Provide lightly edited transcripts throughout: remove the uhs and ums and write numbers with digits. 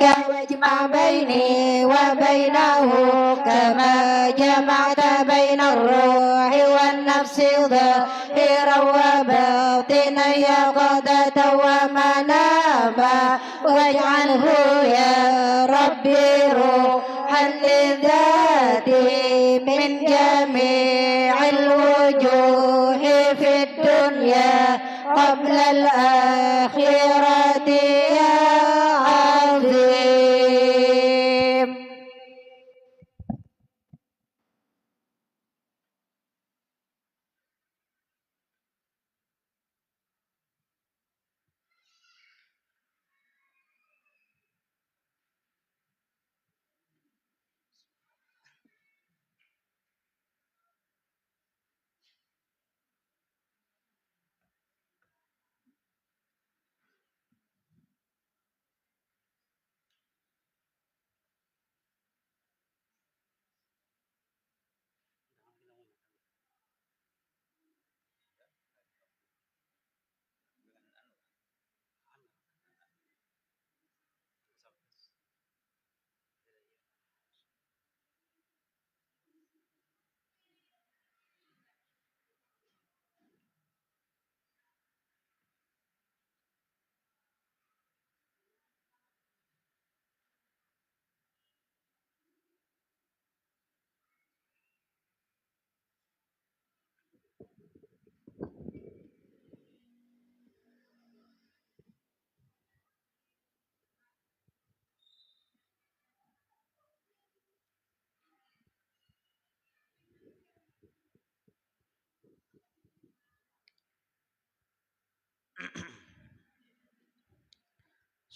واجمع بيني وبينه كما جمعت بين الروح والنفس ظاهرا وباطنا يقظة ومناما واجعله يا ربي روحا لذاتي من جميع الوجوه في الدنيا قبل الآخرة يا عظيم.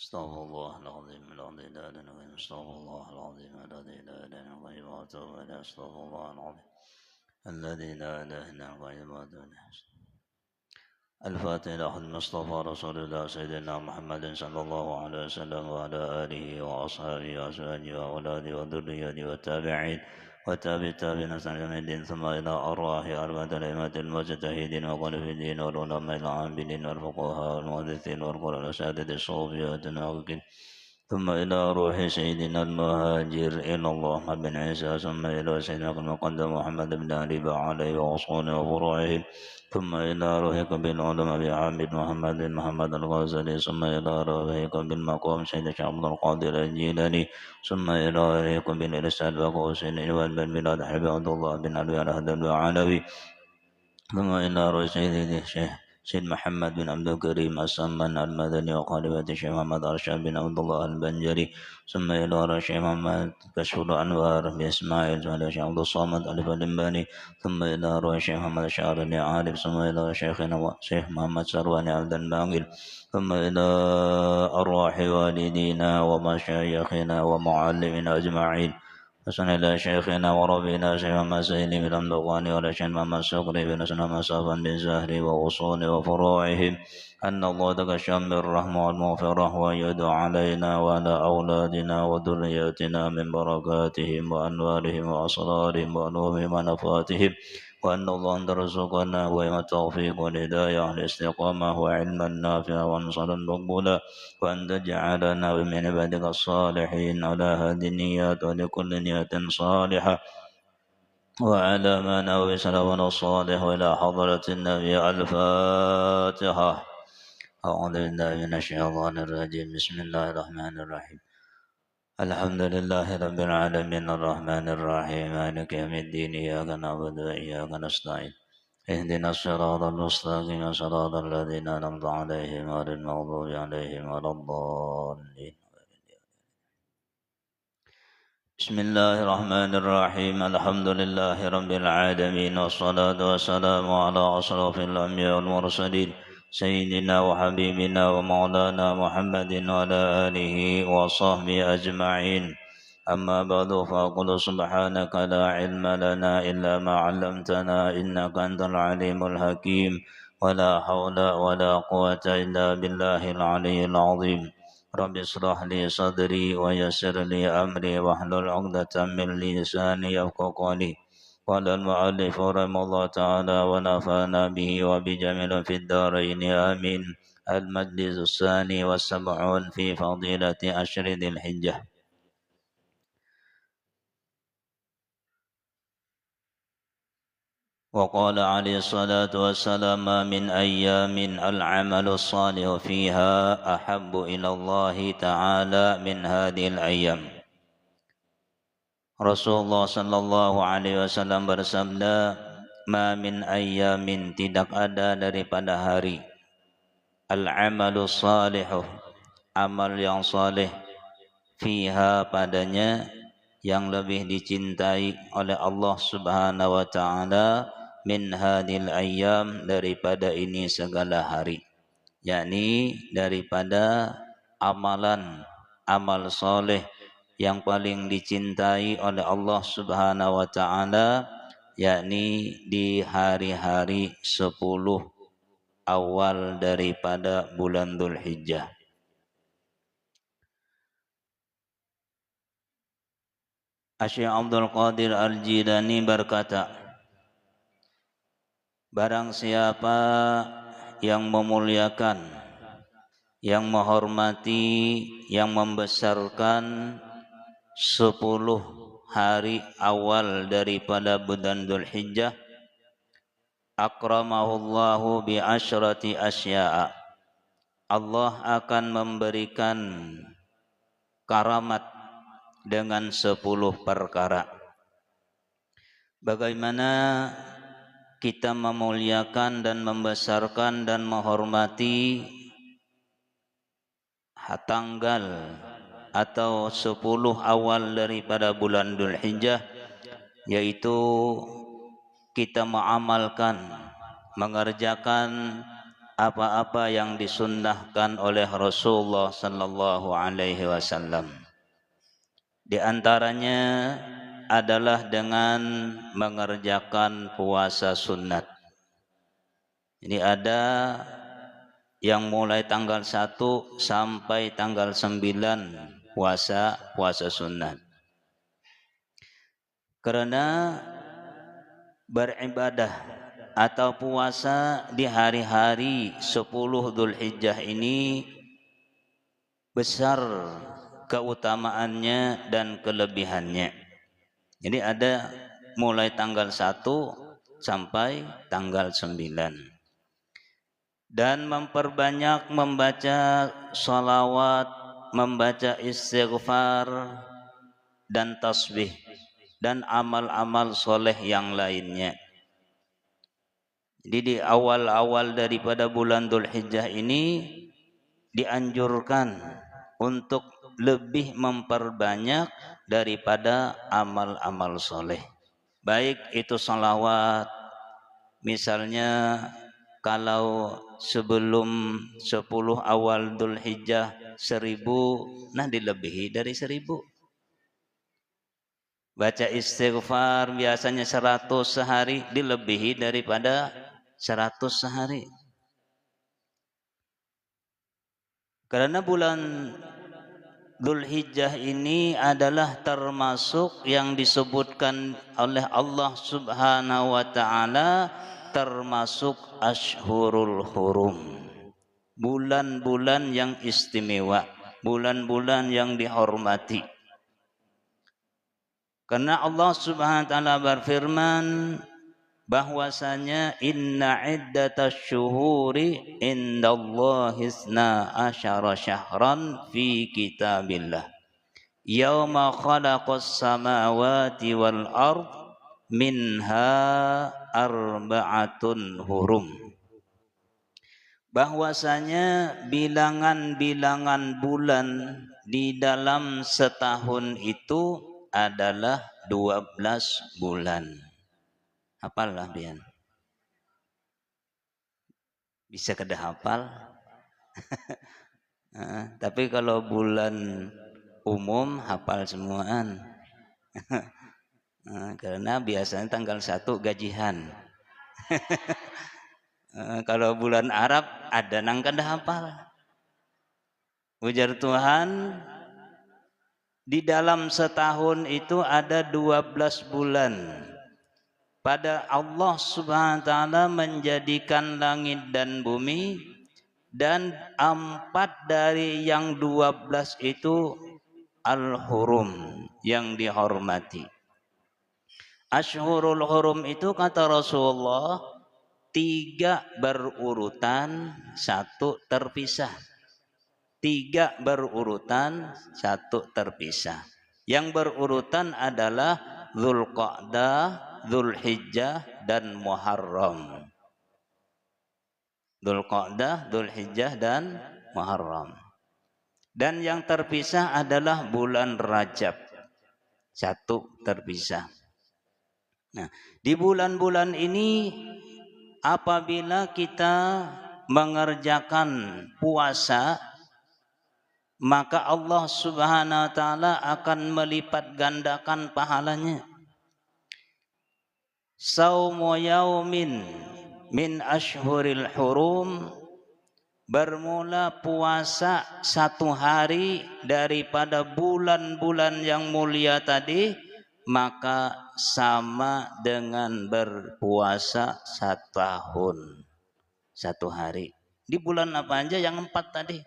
استغفر الله العظيم الذي لا اله الا هو استغفر الله العظيم الذي لا اله الا هو واتوب اليه استغفر الله العظيم الذي لا اله الا هو واتوب اليه. الفاتحة إلى المصطفى رسول الله سيدنا محمد صلى الله عليه وسلم وعلى آله وأصحابه وأزواجه وأولاده وذريته والتابعين وتابع التابعين سنة الدين ثم إلى أرواح أربعة الأئمة المجتهدين وقل في الدين والعلماء العاملين والفقهاء والمحدثين والقراء الأساتذة الصوفية والتناقضين ثم إلى روح سيدنا المهاجر إلى الله بن عيسى ثم إلى سيدنا المقدم محمد بن علي عليه وأصحابه وفروعهم ثم إلى روحك بالعلماء بعبد محمد بن محمد الغزالي ثم إلى روحك بالمقام سيد عبد القادر الجيلاني ثم إلى روحك بالإرسال وقوسين والبن بلاد حبيب عبد الله بن علي العلوي ثم إلى روح سيد محمد بن عبد الكريم السمان المدني وقالبة الشيخ محمد أرشاد بن عبد الله البنجري ثم إلى روح الشيخ محمد كشف الأنوار بإسماعيل ثم إلى الشيخ عبد الصمد ألف الإنباني ثم إلى روح الشيخ محمد الشعراني عارف ثم إلى شيخنا الشيخ محمد سرواني عبد الباقر ثم إلى أرواح والدينا ومشايخنا ومعلمنا أجمعين حسن إلى شيخنا وربنا شيخ محمد سيدي بن الأمدواني ولا شيخ محمد سقري بن سنة مسافا بن زهري وأصول وفروعهم أن الله تكشم بالرحمة والمغفرة ويدعو علينا وعلى أولادنا وذرياتنا من بركاتهم وأنوارهم وأسرارهم وعلومهم ونفاتهم وأن الله أن ترزقنا وإما التوفيق والهداية والاستقامة وعلما نافعا وانصرا مقبولا وأن تجعلنا من عبادك الصالحين على هذه النيات ولكل نية صالحة وعلى ما نوي سلامنا الصالح إلى حضرة النبي. الفاتحة. أعوذ بالله من الشيطان الرجيم. بسم الله الرحمن الرحيم. الحمد لله رب العالمين الرحمن الرحيم مالك يوم الدين إياك نعبد وإياك نستعين اهدنا الصراط المستقيم صراط الذين أنعمت عليهم غير المغضوب عليهم ولا الضالين. بسم الله الرحمن الرحيم. الحمد لله رب العالمين والصلاة والسلام على أشرف الأنبياء والمرسلين سيدنا وحبيبنا ومولانا محمد وعلى آله وصحبه أجمعين. أما بعد فأقول سبحانك لا علم لنا إلا ما علمتنا إنك أنت العليم الحكيم ولا حول ولا قوة إلا بالله العلي العظيم. رب اشرح لي صدري ويسر لي أمري واحلل عقدة من لساني يفقهوا قولي. قال المؤلف رحمه الله تعالى ونفعنا به وبجميع في الدارين آمين. المجلس الثاني والسبعون في فضيلة أشر ذي الحجة. وقال عليه الصلاة والسلام: ما من أيام العمل الصالح فيها أحب إلى الله تعالى من هذه الأيام. Rasulullah sallallahu alaihi wasallam bersabda, "Ma min ayyamin, tidak ada daripada hari, al-amalu salihu, amal yang saleh, fiha padanya, yang lebih dicintai oleh Allah Subhanahu wa taala, min hadil ayyam, daripada ini segala hari." Yakni daripada amalan amal soleh yang paling dicintai oleh Allah Subhanahu wa taala, yakni di hari-hari 10 awal daripada bulan Dzulhijjah. Asy-Syaikh Abdul Qadir Al-Jilani berkata, barang siapa yang memuliakan, yang menghormati, yang membesarkan 10 hari awal daripada bulan Dzulhijjah, akramahullahu bi asyrati asya'a, Allah akan memberikan karamat dengan 10 perkara. Bagaimana kita memuliakan dan membesarkan dan menghormati tanggal atau 10 awal daripada bulan Dzulhijjah, yaitu kita mengamalkan, mengerjakan apa-apa yang disunnahkan oleh Rasulullah sallallahu alaihi wasallam. Di antaranya adalah dengan mengerjakan puasa sunat. Ini ada yang mulai tanggal 1 sampai tanggal 9 puasa sunat. Karena beribadah atau puasa di hari-hari 10 Dzulhijjah ini besar keutamaannya dan kelebihannya. Jadi ada mulai tanggal 1 sampai tanggal 9. Dan memperbanyak membaca sholawat, membaca istighfar dan tasbih dan amal-amal soleh yang lainnya. Jadi di awal-awal daripada bulan Dzulhijjah ini dianjurkan untuk lebih memperbanyak daripada amal-amal soleh. Baik itu sholawat, misalnya kalau sebelum 10 awal Dzulhijjah 1000, nah dilebihi dari 1000. Baca istighfar biasanya 100 sehari, dilebihi daripada 100 sehari. Karena bulan Dzulhijjah ini adalah termasuk yang disebutkan oleh Allah Subhanahu wa taala termasuk Ashhurul Hurum, bulan-bulan yang istimewa, bulan-bulan yang dihormati. Karena Allah Subhanahu wa taala berfirman bahwasanya inna iddatasy syuhuri indallahi 12 syahran fi kitabillah yauma khalaqas samawati wal ard minha arba'atun hurum. Bahwasanya bilangan-bilangan bulan di dalam setahun itu adalah 12 bulan. Hafallah Bian. Bisa kada hafal? Tapi kalau bulan umum hafal semuaan. Karena biasanya tanggal 1 gajian. Kalau bulan Arab ada nang kada hafal. Ujar Tuhan, di dalam setahun itu ada 12 bulan. Pada Allah Subhanahu wa taala menjadikan langit dan bumi dan 4 dari yang 12 itu al-hurum, yang dihormati. Ashhurul hurum itu kata Rasulullah 3 berurutan, 1 terpisah. 3 berurutan, 1 terpisah. Yang berurutan adalah Dzulqa'dah, Dzulhijjah, dan Muharram. Dzulqa'dah, Dzulhijjah, dan Muharram. Dan yang terpisah adalah bulan Rajab. 1 terpisah. Nah, di bulan-bulan ini apabila kita mengerjakan puasa, maka Allah Subhanahu wa taala akan melipat gandakan pahalanya. Saumu yaumin min ashhuril hurum, bermula puasa 1 hari daripada bulan-bulan yang mulia tadi, maka sama dengan berpuasa 1 tahun 1 hari. Di bulan apa aja? Yang 4 tadi.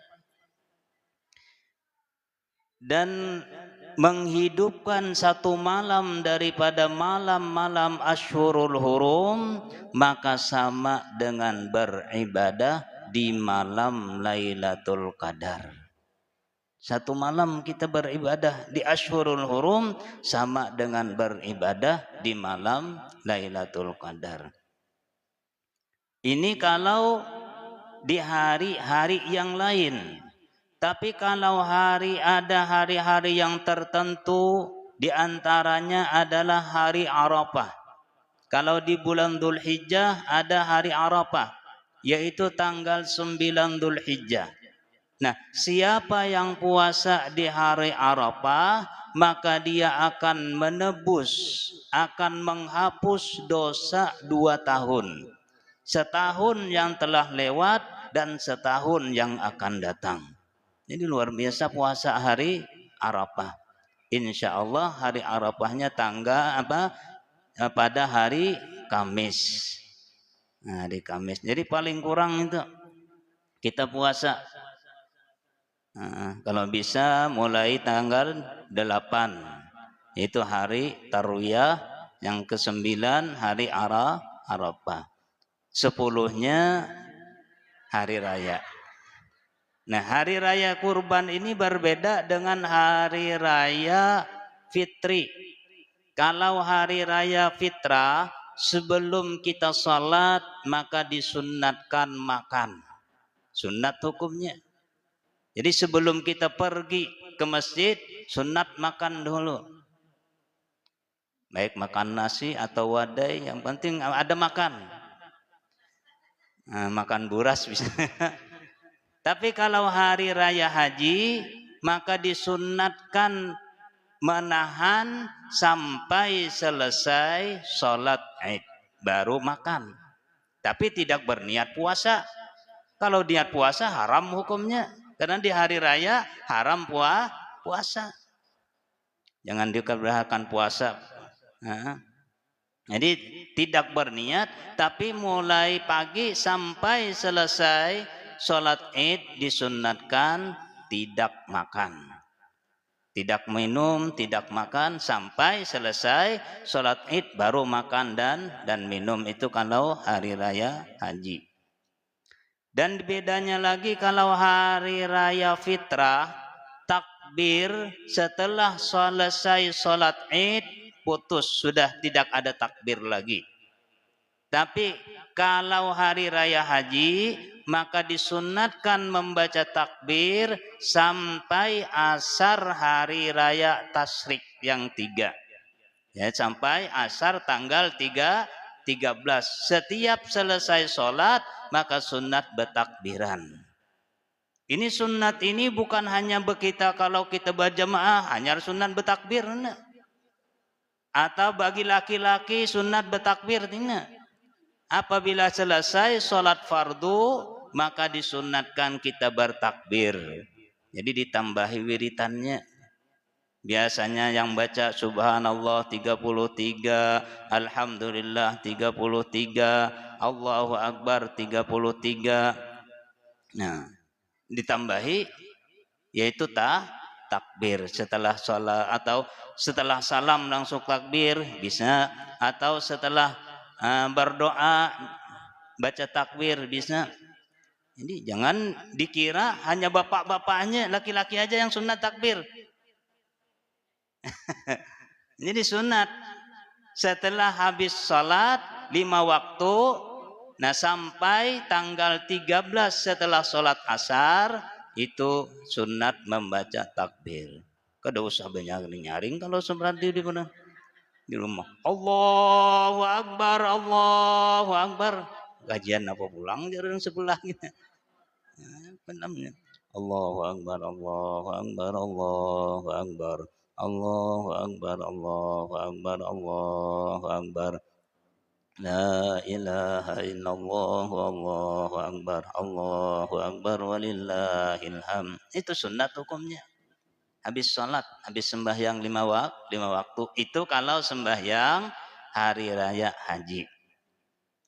Dan menghidupkan 1 malam daripada malam-malam Ashhurul Hurum, maka sama dengan beribadah di malam Lailatul Qadar. 1 malam kita beribadah di Ashhurul Hurum sama dengan beribadah di malam Lailatul Qadar. Ini kalau di hari-hari yang lain. Tapi kalau ada hari-hari yang tertentu, di antaranya adalah hari Arafah. Kalau di bulan Dzulhijjah ada hari Arafah, yaitu tanggal 9 Dzulhijjah. Nah, siapa yang puasa di hari Arafah, maka dia akan menebus, akan menghapus dosa 2 tahun. Setahun yang telah lewat dan setahun yang akan datang. Jadi luar biasa puasa hari Arafah. Insya Allah hari Arafahnya pada hari Kamis. Nah, di Kamis. Jadi paling kurang itu kita puasa. Kalau bisa mulai tanggal 8, itu hari Tarwiyah, yang ke-9 hari Arafah, 10-nya hari raya. Nah, hari raya kurban ini berbeda dengan hari raya fitri. Kalau hari raya fitrah, sebelum kita sholat maka disunnatkan makan. Sunnat hukumnya. Jadi sebelum kita pergi ke masjid, sunat makan dulu. Baik makan nasi atau wadai, yang penting ada makan. Nah, makan buras bisa. Tapi kalau hari raya haji, maka disunatkan menahan sampai selesai sholat Id, baru makan. Tapi tidak berniat puasa. Kalau niat puasa haram hukumnya. Karena di hari raya haram puasa. Jangan dikeberhakan puasa. Nah, jadi tidak berniat, tapi mulai pagi sampai selesai sholat Id disunatkan tidak makan. Tidak minum, tidak makan sampai selesai sholat Id baru makan dan minum. Itu kalau hari raya haji. Dan bedanya lagi kalau hari raya fitrah, takbir setelah selesai sholat Id putus, sudah tidak ada takbir lagi. Tapi kalau hari raya haji, maka disunatkan membaca takbir sampai asar hari raya tasyrik yang 3. Ya, sampai asar tanggal 13. Setiap selesai sholat maka sunat bertakbiran. Ini sunat ini bukan hanya kita kalau kita berjamaah hanya sunat bertakbir, enggak. Atau bagi laki-laki sunat bertakbir, enggak. Apabila selesai sholat fardu maka disunatkan kita bertakbir. Jadi ditambahi wiritannya. Biasanya yang baca subhanallah 33, alhamdulillah 33, Allahu akbar 33. Nah, ditambahi yaitu takbir setelah sholat, atau setelah salam langsung takbir bisa, atau setelah berdoa baca takbir bisa. Jadi jangan dikira hanya bapak-bapaknya, laki-laki aja yang sunat takbir. Jadi sunat setelah habis sholat 5 waktu, nah sampai tanggal 13 setelah sholat asar itu sunat membaca takbir. Kada usah banyak nyaring kalau seperti di rumah. Allahu Akbar, Allahu Akbar. Gajian apa pulang jarang sebelah gitu. Namanya Allahu Akbar, Allahu Akbar, Allahu Akbar, Allahu Akbar, Allahu Akbar, Allahu Akbar. La ilaha illallah, Allahu Akbar, Allahu Akbar, walillahil hamd. Itu sunat hukumnya. Habis sholat, habis sembahyang 5 waktu. Itu kalau sembahyang hari raya haji.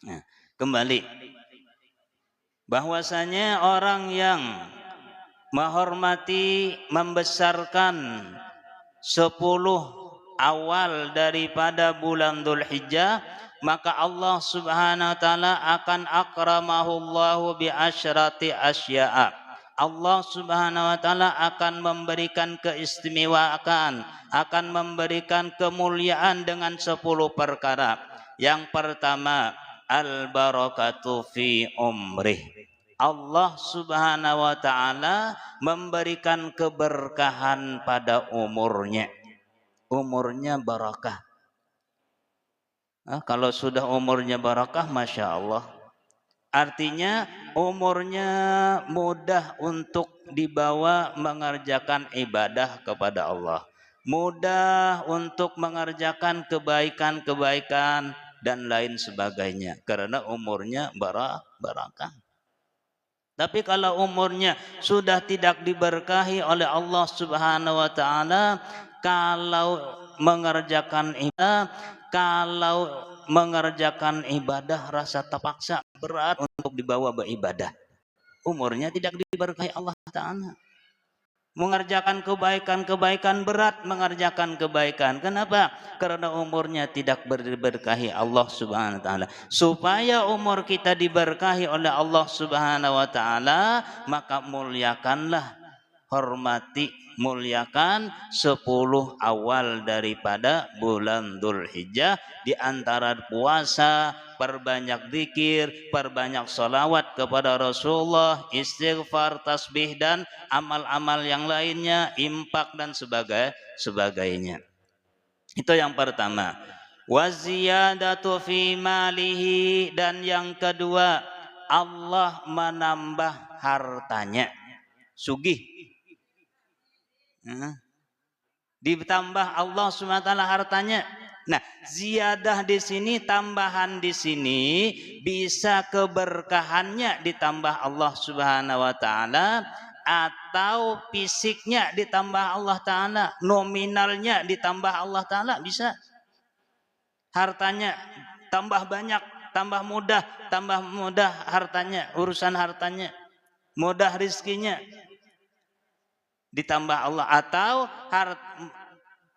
Nah, kembali bahwasanya orang yang menghormati, membesarkan 10 awal daripada bulan Dzulhijjah, maka Allah Subhanahu wa taala akan akramahullahu bi asyrati asya'a. Allah Subhanahu wa taala akan memberikan keistimewaan, akan memberikan kemuliaan dengan 10 perkara. Yang pertama, al barakatu fi umrih. Allah Subhanahu wa taala memberikan keberkahan pada umurnya. Umurnya barakah. Kalau sudah umurnya barakah, masya Allah, artinya umurnya mudah untuk dibawa mengerjakan ibadah kepada Allah, mudah untuk mengerjakan kebaikan-kebaikan dan lain sebagainya, karena umurnya barakah. Tapi kalau umurnya sudah tidak diberkahi oleh Allah Subhanahu wa taala, kalau mengerjakan ibadah rasa terpaksa, berat untuk dibawa beribadah, umurnya tidak diberkahi Allah taala. Mengerjakan kebaikan berat mengerjakan kebaikan. Kenapa? Karena umurnya tidak diberkahi Allah Subhanahu wa taala. Supaya umur kita diberkahi oleh Allah Subhanahu wa taala, maka muliakanlah, hormati, muliakan 10 awal daripada bulan Dzulhijjah. Di antara puasa, perbanyak zikir, perbanyak salawat kepada Rasulullah, istighfar, tasbih, dan amal-amal yang lainnya, infak dan sebagainya. Itu yang pertama. Waziyadatu fi malihi, dan yang kedua, Allah menambah hartanya. Sugih. Ditambah Allah SWT hartanya. Nah, ziyadah di sini, tambahan di sini, bisa keberkahannya ditambah Allah Subhanahu wa taala, atau fisiknya ditambah Allah taala, nominalnya ditambah Allah taala, bisa. Hartanya tambah banyak, tambah mudah hartanya, urusan hartanya, mudah rizkinya, ditambah Allah, atau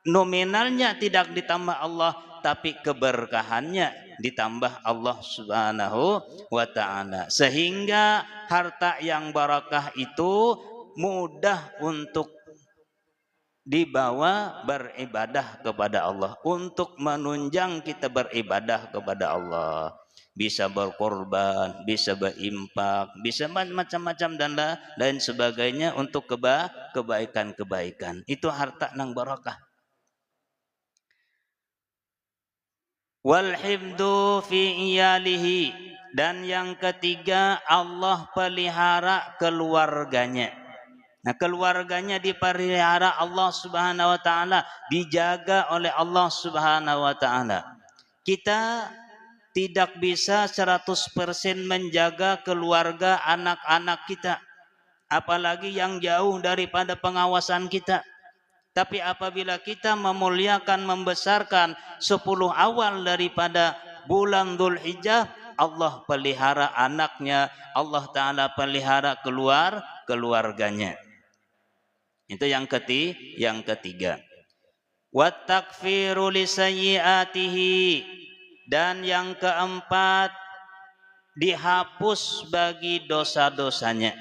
nominalnya tidak ditambah Allah, tapi keberkahannya ditambah Allah Subhanahu wa taala, sehingga harta yang barakah itu mudah untuk dibawa beribadah kepada Allah, untuk menunjang kita beribadah kepada Allah. Bisa berkorban, bisa berimpak, bisa macam-macam dan lain sebagainya untuk kebaikan-kebaikan. Itu harta nang barakah. Wal hifdu fi iyalihi, dan yang ketiga, Allah pelihara keluarganya. Nah, keluarganya dipelihara Allah Subhanahu wa taala, dijaga oleh Allah Subhanahu wa taala. Kita tidak bisa 100% menjaga keluarga anak-anak kita, apalagi yang jauh daripada pengawasan kita. Tapi apabila kita memuliakan, membesarkan 10 awal daripada bulan Dzulhijjah, Allah pelihara anaknya, Allah Ta'ala pelihara keluarganya. Itu yang ketiga. Wat takfiru li sayyiatihi, dan yang keempat dihapus bagi dosa-dosanya.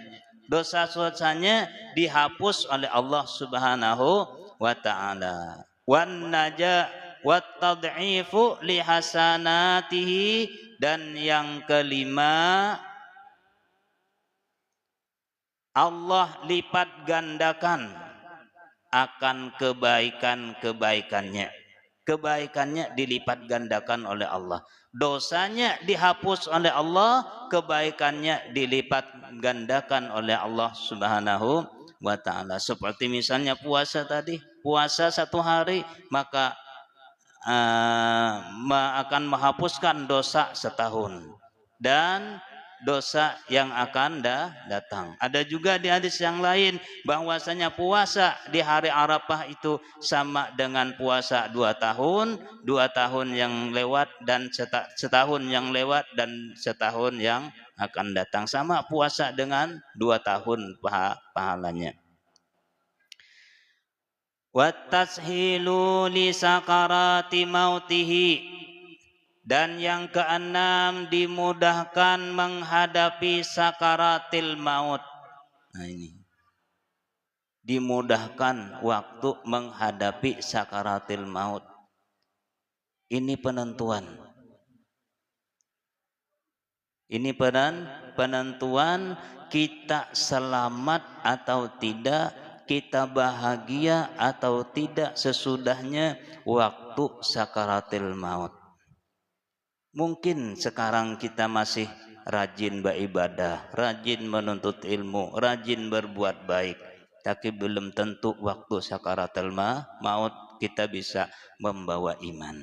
Dosa-dosanya dihapus oleh Allah Subhanahu wa Ta'ala. Wan naja wat tad'ifu li hasanatihi, dan yang kelima Allah lipat gandakan akan kebaikan-kebaikannya. Kebaikannya dilipat gandakan oleh Allah. Dosanya dihapus oleh Allah, kebaikannya dilipat gandakan oleh Allah Subhanahu wa Ta'ala. Seperti misalnya puasa tadi, puasa 1 hari maka akan menghapuskan dosa setahun dan dosa yang akan datang. Ada juga di hadis yang lain bahwasanya puasa di hari Arafah itu sama dengan puasa 2 tahun, 2 tahun yang lewat dan setahun yang lewat dan setahun yang akan datang. Sama puasa dengan 2 tahun pahalanya. Watashilu li sakarati mautihi, dan yang keenam dimudahkan menghadapi sakaratil maut. Nah ini dimudahkan waktu menghadapi sakaratil maut. Ini penentuan. Ini penentuan kita selamat atau tidak, kita bahagia atau tidak sesudahnya waktu sakaratil maut. Mungkin sekarang kita masih rajin beribadah, rajin menuntut ilmu, rajin berbuat baik, tapi belum tentu waktu sakaratul maut kita bisa membawa iman.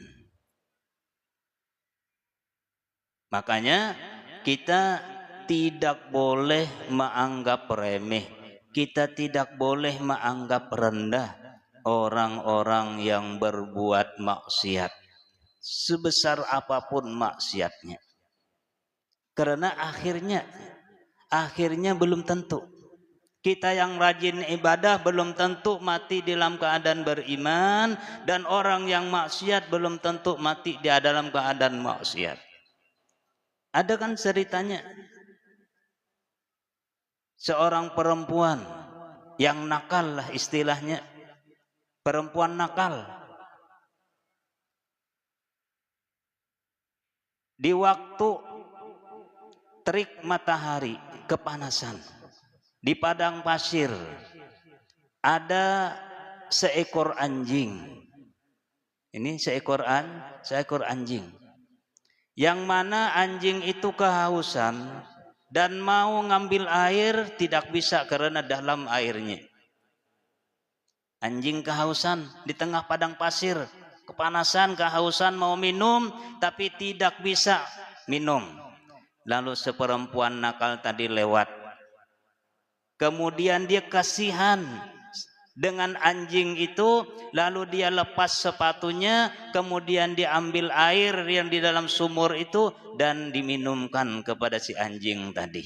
Makanya kita tidak boleh menganggap remeh, kita tidak boleh menganggap rendah orang-orang yang berbuat maksiat, sebesar apapun maksiatnya. Karena akhirnya belum tentu. Kita yang rajin ibadah belum tentu mati dalam keadaan beriman, dan orang yang maksiat belum tentu mati di dalam keadaan maksiat. Ada kan ceritanya seorang perempuan yang nakal lah istilahnya, perempuan nakal. Di waktu terik matahari, kepanasan, di padang pasir ada seekor anjing. Ini seekor anjing. Yang mana anjing itu kehausan dan mau ngambil air tidak bisa karena dalam airnya. Anjing kehausan di tengah padang pasir, kepanasan, kehausan, mau minum tapi tidak bisa minum. Lalu seperempuan nakal tadi lewat. Kemudian dia kasihan dengan anjing itu, lalu dia lepas sepatunya, kemudian diambil air yang di dalam sumur itu dan diminumkan kepada si anjing tadi.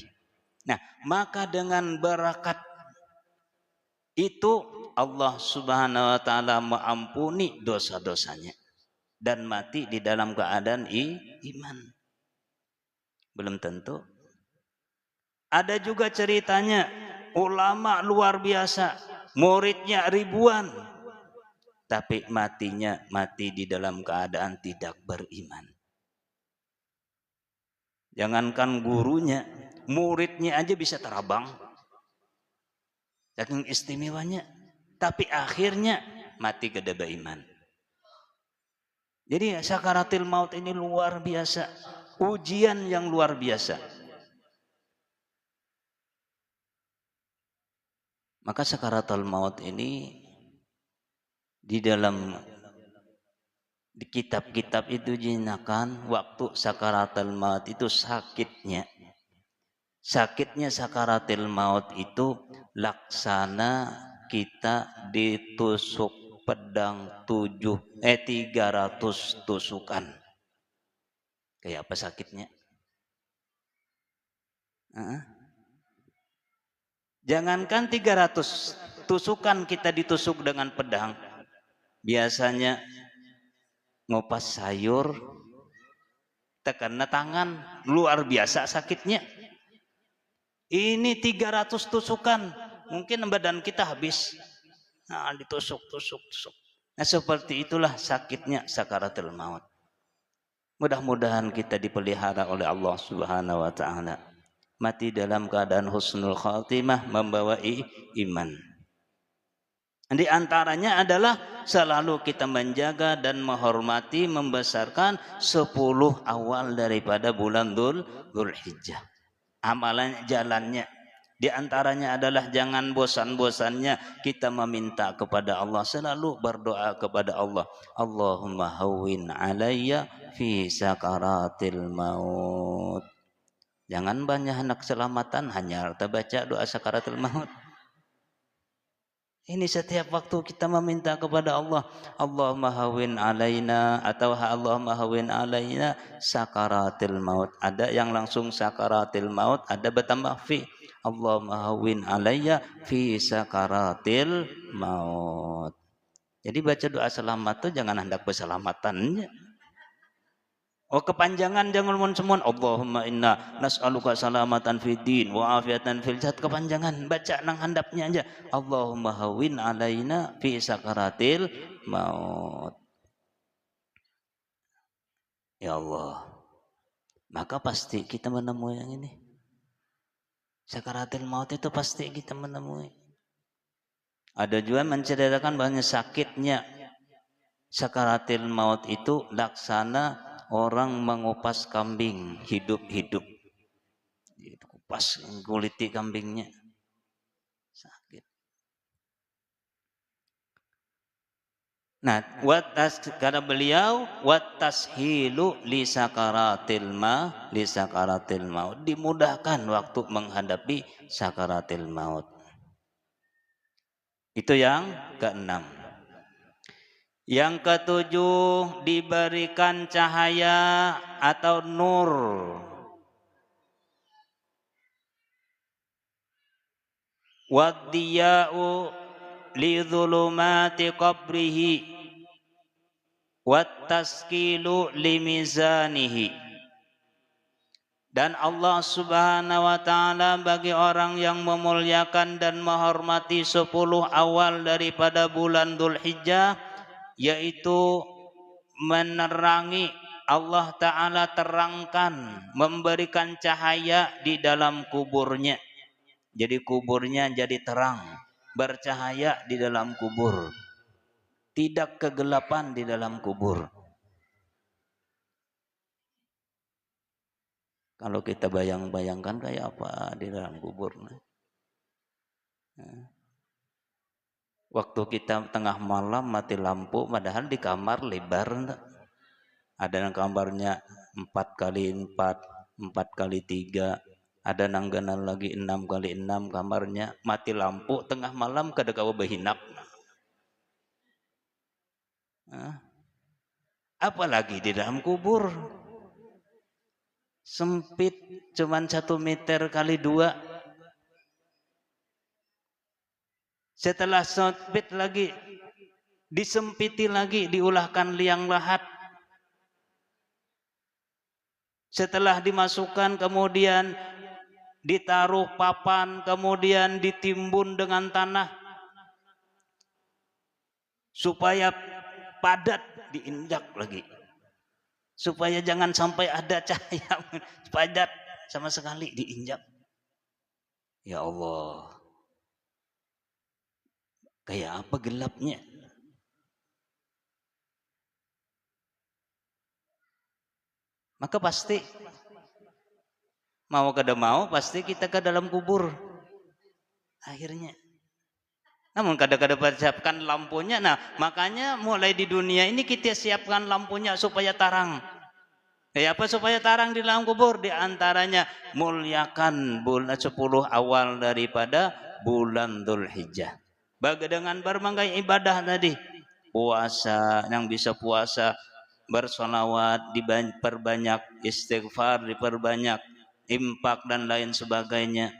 Nah, maka dengan berkat itu Allah Subhanahu wa Ta'ala mengampuni dosa-dosanya dan mati di dalam keadaan iman. Belum tentu. Ada juga ceritanya ulama luar biasa, muridnya ribuan, tapi mati di dalam keadaan tidak beriman. Jangankan gurunya, muridnya aja bisa terabang, saking istimewanya, tapi akhirnya mati tidak beriman. Jadi sakaratil maut ini luar biasa, ujian yang luar biasa. Maka sakaratul maut ini di kitab-kitab itu dinakan waktu sakaratul maut itu sakitnya sakaratul maut itu laksana kita ditusuk pedang 300 tusukan. Kayak apa sakitnya? Jangankan 300 tusukan kita ditusuk dengan pedang. Biasanya ngupas sayur terkena tangan, luar biasa sakitnya. Ini 300 tusukan, mungkin badan kita habis. Nah, ditusuk. Nah, seperti itulah sakitnya sakaratul maut. Mudah-mudahan kita dipelihara oleh Allah Subhanahu wa taala. Mati dalam keadaan husnul khatimah, membawa iman. Di antaranya adalah selalu kita menjaga dan menghormati, membesarkan 10 awal daripada bulan Dzulhijjah. Amalannya, jalannya. Di antaranya adalah jangan bosan-bosannya kita meminta kepada Allah, selalu berdoa kepada Allah. Allahumma hawwin alayya fi sakaratil maut. Jangan banyak hendak keselamatan, hanya kita baca doa sakaratul maut. Ini setiap waktu kita meminta kepada Allah, Allahumma hawwin alaina, atau Allahumma hawwin alaina sakaratil maut. Ada yang langsung sakaratil maut, ada bertambah fi. Allahumma hawwin alayya fi sakaratil maut. Jadi baca doa selamat itu jangan hendak keselamatannya. Oh, kepanjangan jangan mun-mun. Allahumma inna nas'aluka salamatan fid din wa afiatan fil jasad. Kepanjangan, baca nang handapnya aja. Allahumma hawwin alaina fi sakaratil maut. Ya Allah. Maka pasti kita menemui yang ini. Sakaratil maut itu pasti kita menemui. Ada juga menceritakan bahwa sakitnya sakaratil maut itu laksana orang mengupas kambing hidup-hidup. Kupas kuliti kambingnya. Sakit. Nah, kata beliau watashilu li sakaratil maut, dimudahkan waktu menghadapi sakaratil maut. Itu yang keenam. Yang ketujuh, diberikan cahaya atau nur. Waddiya'u li dhulumati qabrihi wattaskilu li mizanihi. Dan Allah Subhanahu wa taala bagi orang yang memuliakan dan menghormati 10 awal daripada bulan Dzulhijjah, yaitu menerangi, Allah Ta'ala terangkan, memberikan cahaya di dalam kuburnya. Jadi kuburnya jadi terang, bercahaya di dalam kubur, tidak kegelapan di dalam kubur. Kalau kita bayangkan kayak apa di dalam kubur. Waktu kita tengah malam mati lampu, padahal di kamar lebar. Ada yang kamarnya 4x4, 4x3. Ada nangganan lagi 6x6 kamarnya. Mati lampu tengah malam kada kawa behinap. Apalagi di dalam kubur. Sempit, cuman 1 meter kali 2. Setelah sempit lagi, disempiti lagi, diulahkan liang lahat. Setelah dimasukkan, kemudian ditaruh papan, kemudian ditimbun dengan tanah. Supaya padat, diinjak lagi. Supaya jangan sampai ada cahaya, padat sama sekali diinjak. Ya Allah. Kayak apa gelapnya? Maka pasti mau kada mau pasti kita ke dalam kubur akhirnya. Namun kada-kada siapkan lampunya. Nah, makanya mulai di dunia ini kita siapkan lampunya supaya terang. Apa supaya terang di dalam kubur? Di antaranya muliakan bulan 10 awal daripada bulan Dzulhijjah. Dengan berbagai ibadah tadi, puasa, yang bisa puasa, bersolawat, diperbanyak, istighfar diperbanyak, infak dan lain sebagainya.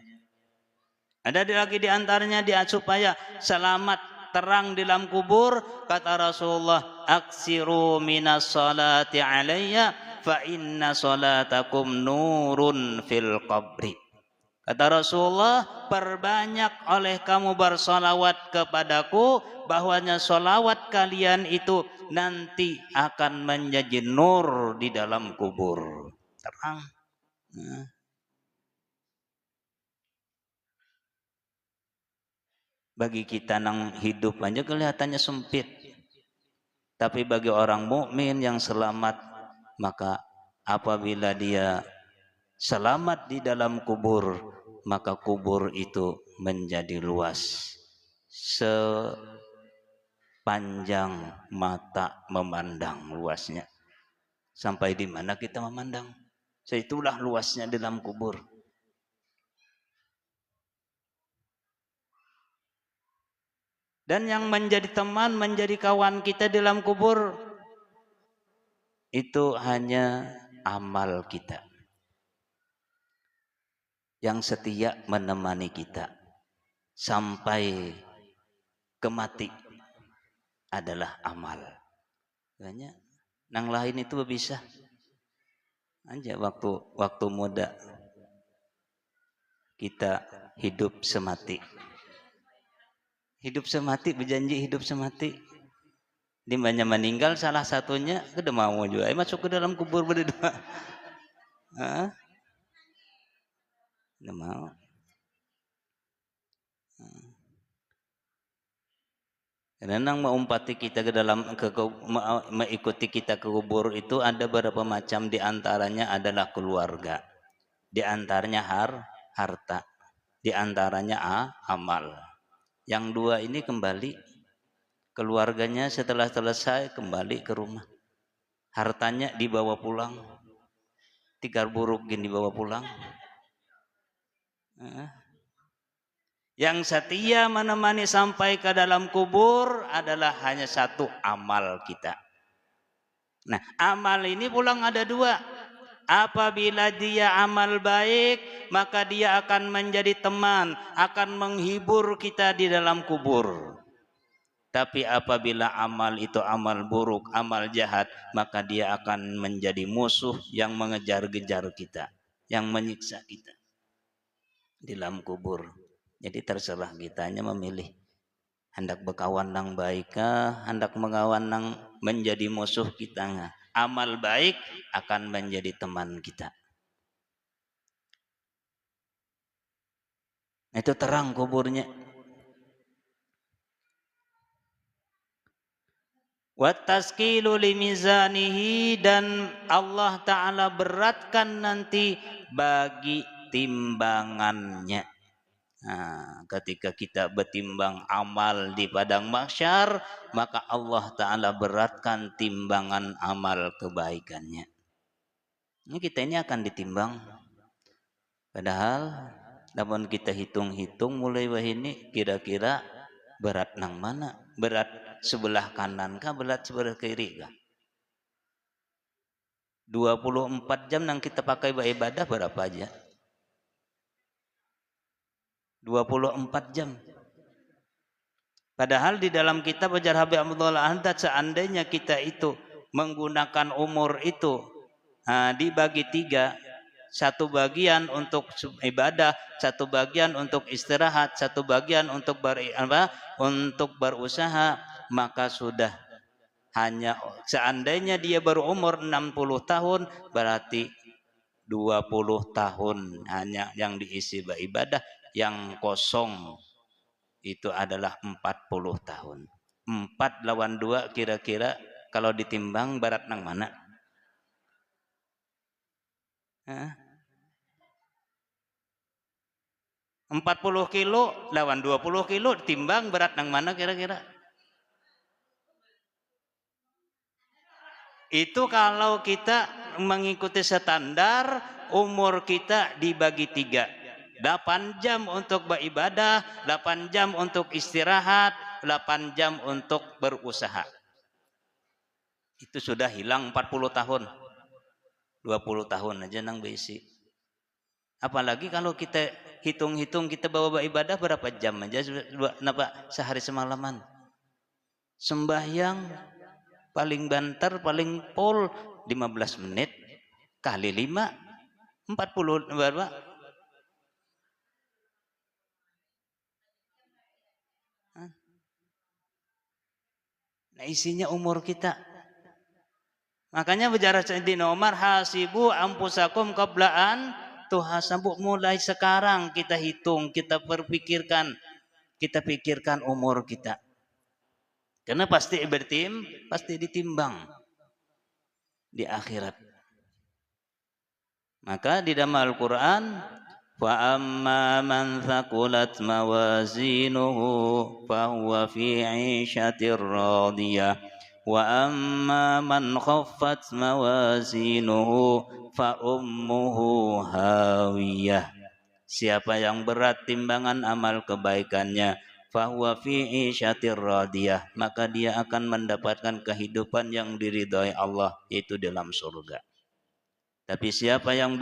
Ada lagi di antaranya dia supaya selamat terang di dalam kubur, kata Rasulullah, aksiru minas salati alayya fa inna salatakum nurun fil qabri. Kata Rasulullah, perbanyak oleh kamu bersolawat kepadaku, bahwanya solawat kalian itu nanti akan menjadi nur di dalam kubur. Terang. Bagi kita yang hidup aja kelihatannya sempit. Tapi bagi orang mukmin yang selamat, maka apabila dia selamat di dalam kubur, maka kubur itu menjadi luas. Sepanjang mata memandang luasnya. Sampai di mana kita memandang? Itulah luasnya di dalam kubur. Dan yang menjadi teman, menjadi kawan kita dalam kubur, itu hanya amal kita. Yang setia menemani kita sampai kemati adalah amal. Banyak. Nang lain itu bisa. Aja waktu muda kita hidup semati. Hidup semati, berjanji hidup semati. Di mana meninggal salah satunya, kita mau juga masuk ke dalam kubur berdua. Nggak mau. Karena mengumpati kita ke dalam mengikuti kita ke kubur itu ada beberapa macam, di antaranya adalah keluarga, di antaranya harta, di antaranya amal. Yang dua ini kembali, keluarganya setelah selesai kembali ke rumah, hartanya dibawa pulang, tikar buruk gini dibawa pulang. Yang setia menemani sampai ke dalam kubur adalah hanya satu, amal kita. Nah, amal ini pulang ada dua. Apabila dia amal baik, maka dia akan menjadi teman, akan menghibur kita di dalam kubur. Tapi apabila amal itu amal buruk, amal jahat, maka dia akan menjadi musuh yang mengejar-gejar kita, yang menyiksa kita di dalam kubur. Jadi terserah kitanya memilih. Hendak berkawan yang baik, hendak mengawan yang menjadi musuh kita. Amal baik akan menjadi teman kita. Itu terang kuburnya. Wattaskilu limizanihi, dan Allah Ta'ala beratkan nanti bagi timbangannya. Nah, ketika kita bertimbang amal di padang mahsyar, maka Allah Ta'ala beratkan timbangan amal kebaikannya. Ini kita ini akan ditimbang. Padahal namun kita hitung-hitung mulai wahini kira-kira berat nang mana? Berat sebelah kanan kah? Berat sebelah kiri kah? 24 jam yang kita pakai beribadah berapa aja? 24 jam. Padahal di dalam kitab Ajar Habib Abdullah Ahmad, seandainya kita itu menggunakan umur itu dibagi 3, satu bagian untuk ibadah, satu bagian untuk istirahat, satu bagian untuk berusaha, maka sudah hanya seandainya dia berumur 60 tahun, berarti 20 tahun hanya yang diisi beribadah. Yang kosong itu adalah 40 tahun. 4 lawan 2 kira-kira kalau ditimbang berat nang mana? 40 kilo lawan 20 kilo timbang berat nang mana kira-kira? Itu kalau kita mengikuti standar umur kita dibagi 3. 8 jam untuk beribadah, 8 jam untuk istirahat, 8 jam untuk berusaha. Itu sudah hilang 40 tahun. 20 tahun aja nang berisi. Apalagi kalau kita hitung-hitung kita bawa ibadah berapa jam aja, sehari semalaman. Sembahyang paling banter, paling pol 15 menit kali 5, 40 berapa? Nah, isinya umur kita. Makanya bicara Sayyidina Umar, hasibu ampusakum qablaan tuhasabu. Mulai sekarang kita hitung, kita pikirkan umur kita. Karena pasti ditimbang di akhirat. Maka di dalam Al-Quran, fa amma man thaqulat mawazinuhu fahuwa fi 'ishatir radiyah wa amma man khaffat mawazinuhu fa ummuhu hawiyah. Siapa yang berat timbangan amal kebaikannya, fahuwa fi 'ishatir radiyah, maka dia akan mendapatkan kehidupan yang diridhai Allah, yaitu dalam surga. Tapi siapa yang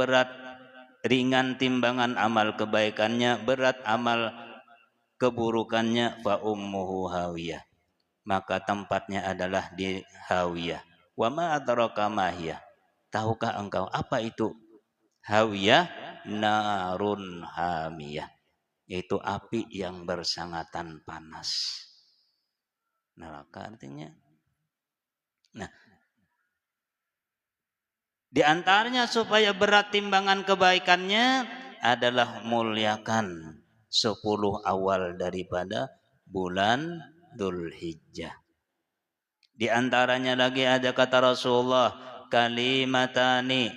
ringan timbangan amal kebaikannya, berat amal keburukannya, fa ummuhu hawiyah, maka tempatnya adalah di hawiyah. Wa ma adraka ma hiya, tahukah engkau apa itu hawiyah? Narun hamiyah, yaitu api yang bersangatan panas. Neraka artinya. Nah, di antaranya supaya berat timbangan kebaikannya adalah muliakan 10 awal daripada bulan Dzulhijjah. Di antaranya lagi ada kata Rasulullah, kalimatani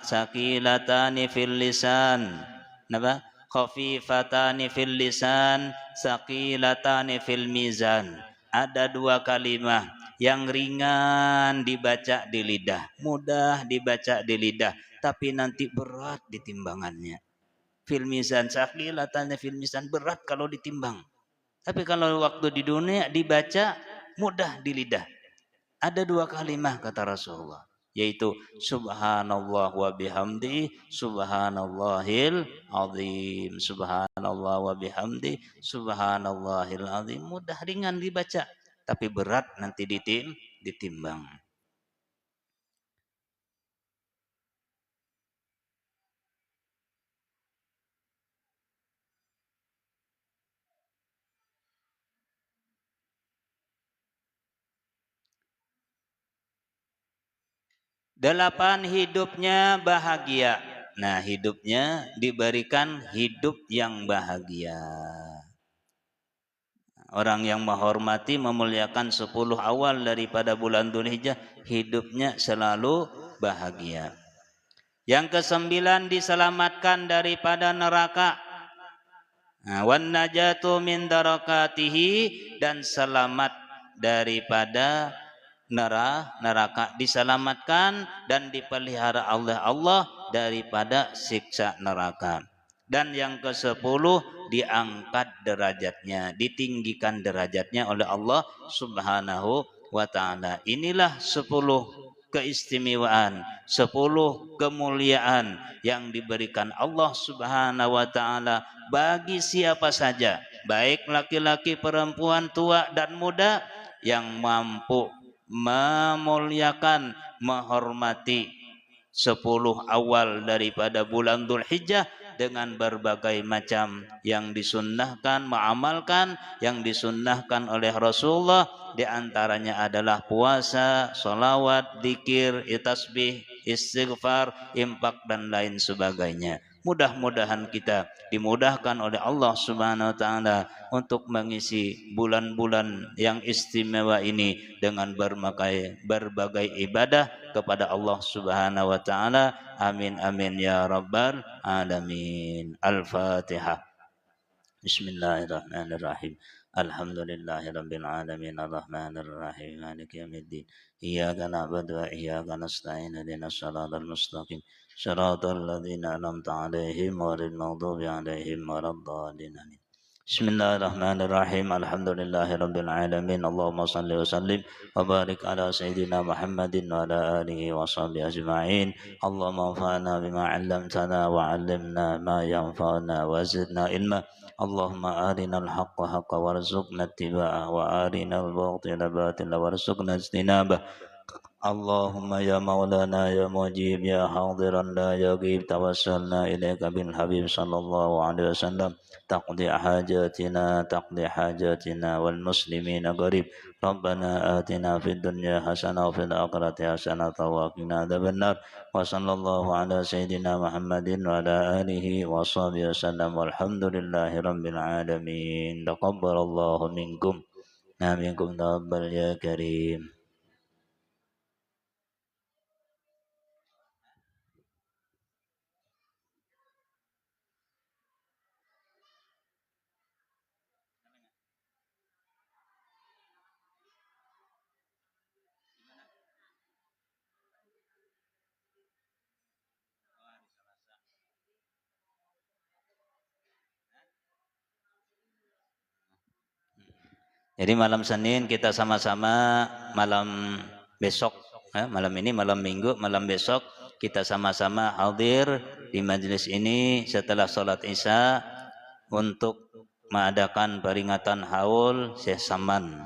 sakilatani fil lisan. Napa? Khafifatani fil lisan, sakilatani fil mizan. Ada 2 kalimat yang ringan dibaca di lidah, mudah dibaca di lidah, tapi nanti berat di timbangannya. Fil mizan, sakilatannya fil mizan, berat kalau ditimbang. Tapi kalau waktu di dunia dibaca mudah di lidah. Ada 2 kalimat kata Rasulullah, yaitu subhanallah wa bihamdi subhanallahil azim, subhanallah wa bihamdi subhanallahil azim. Mudah ringan dibaca, tapi berat nanti ditimbang. Delapan, hidupnya bahagia. Nah, hidupnya diberikan hidup yang bahagia. Orang yang menghormati, memuliakan 10 awal daripada bulan Dzulhijjah, hidupnya selalu bahagia. Yang ke-9, diselamatkan daripada neraka. Wan najatu min darakatihi, dan selamat daripada neraka, diselamatkan dan dipelihara oleh Allah daripada siksa neraka. Dan yang ke-10, diangkat derajatnya, ditinggikan derajatnya oleh Allah Subhanahu wa ta'ala. Inilah 10 keistimewaan, 10 kemuliaan yang diberikan Allah Subhanahu wa ta'ala bagi siapa saja, baik laki-laki, perempuan, tua dan muda, yang mampu memuliakan, menghormati 10 awal daripada bulan Dzulhijjah dengan berbagai macam yang disunnahkan, mengamalkan yang disunnahkan oleh Rasulullah. Di antaranya adalah puasa, salawat, zikir, tasbih, istighfar, infak dan lain sebagainya. Mudah-mudahan kita dimudahkan oleh Allah Subhanahu wa ta'ala untuk mengisi bulan-bulan yang istimewa ini dengan berbagai ibadah kepada Allah Subhanahu wa ta'ala. Amin amin ya rabbal alamin. Al-Fatihah. Bismillahirrahmanirrahim. Alhamdulillahirabbil alamin arrahmanir rahim maliki yaumiddin. Iyyaka na'budu wa iyyaka nasta'in ihdinas siratal mustaqim صراط الذين أنعمت عليهم غير المغضوب عليهم ولا الضالين. Bismillahirrahmanirrahim. Alhamdulillahirabbil alamin. Allahumma shalli wa sallim wa barik ala sayyidina Muhammadin wa ala alihi wa sahbihi ajma'in. Allahumma anfa'na bima 'allamtana wa 'allimna ma yanfa'una wa zidna ilma. Allahumma arinal haqqa haqqa warzuqna ittiba'ah wa arinal batila batila warzuqna ijtinabah. Allahumma ya maulana ya mujib ya hadiran la yaghib tawassalna ilaika bil habib sallallahu alaihi wasallam taqdi hajatina wal muslimina qarib rabbana atina fid dunya hasanah wa fil akhirati hasanah wa qina adzabannar wa sallallahu ala sayyidina Muhammadin wa ala alihi wa sahbihi wasallam walhamdulillahi rabbil alamin taqabbalallahu minkum minkum taqabbal ya karim. Jadi malam Senin kita sama-sama malam besok, malam ini malam Minggu, malam besok kita sama-sama hadir di majelis ini setelah sholat Isya untuk mengadakan peringatan haul Syekh Saman.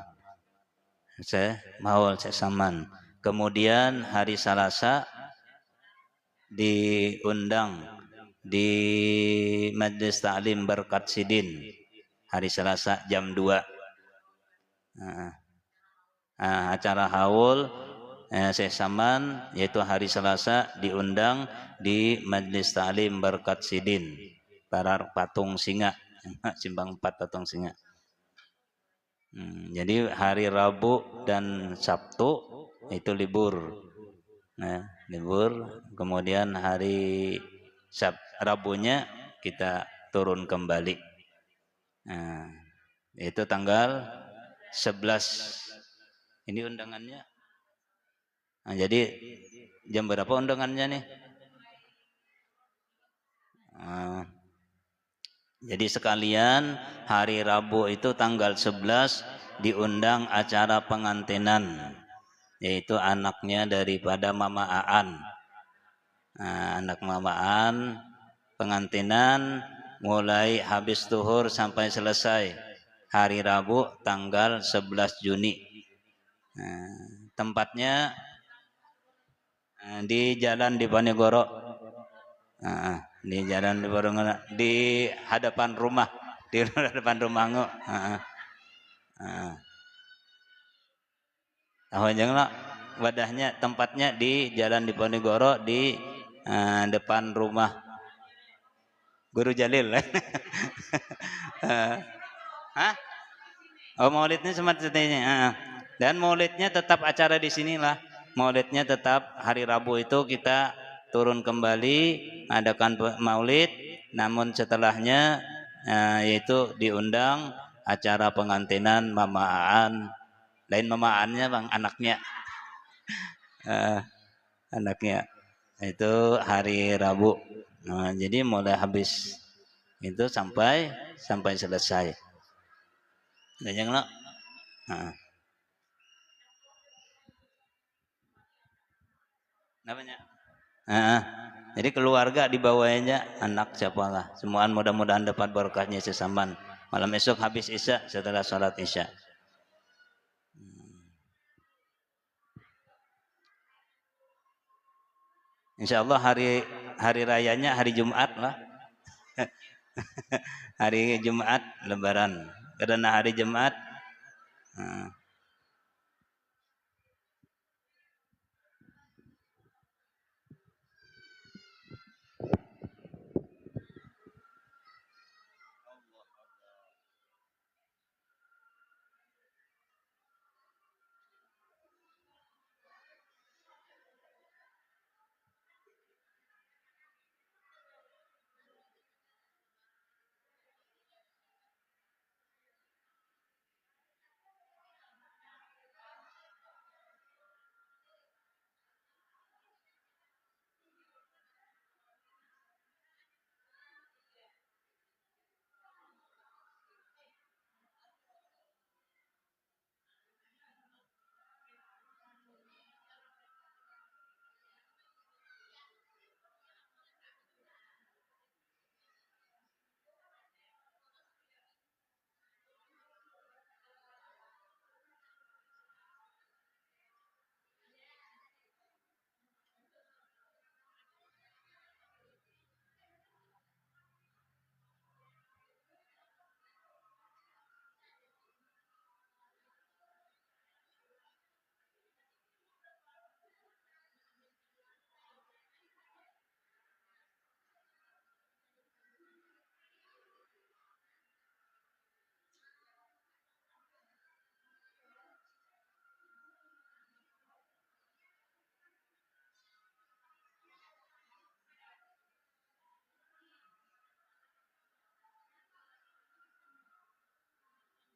Syekh Saman. Kemudian hari Selasa diundang di Majelis Ta'lim Berkat Sidin hari Selasa jam 2. Acara haul Syekh Saman yaitu hari Selasa diundang di Majelis Ta'lim Berkat Sidin Parar Patung Singa Simpang 4 Patung Singa. Jadi hari Rabu dan Sabtu itu libur. Libur. Kemudian hari Rabunya kita turun kembali. Itu tanggal 11. Ini undangannya. Jadi jam berapa undangannya nih? Jadi sekalian hari Rabu itu tanggal 11 diundang acara pengantinan, yaitu anaknya daripada Mama Aan. Anak Mama Aan pengantinan mulai habis zuhur sampai selesai hari Rabu tanggal 11 Juni. Tempatnya di Jalan Diponegoro. Di Jalan Diponegoro di hadapan rumah, di hadapan rumahku. Tahu jangan wadahnya, tempatnya di Jalan Diponegoro di depan rumah Guru Jalil. Oh, maulidnya sepertinya. Dan maulidnya tetap acara di sinilah. Maulidnya tetap hari Rabu itu kita turun kembali adakan maulid, namun setelahnya yaitu diundang acara pengantinan Mama Aan. Lain Mama Aannya Bang, anaknya. Anaknya itu hari Rabu. Jadi mulai habis itu sampai selesai. Dan yang namanya. Jadi keluarga dibawanya anak siapalah. Semuaan mudah-mudahan dapat berkahnya sesaman. Malam esok habis Isya, setelah sholat Isya. Insya Allah hari rayanya hari Jumat lah. Hari Jumat Lebaran. Karena hari Jumat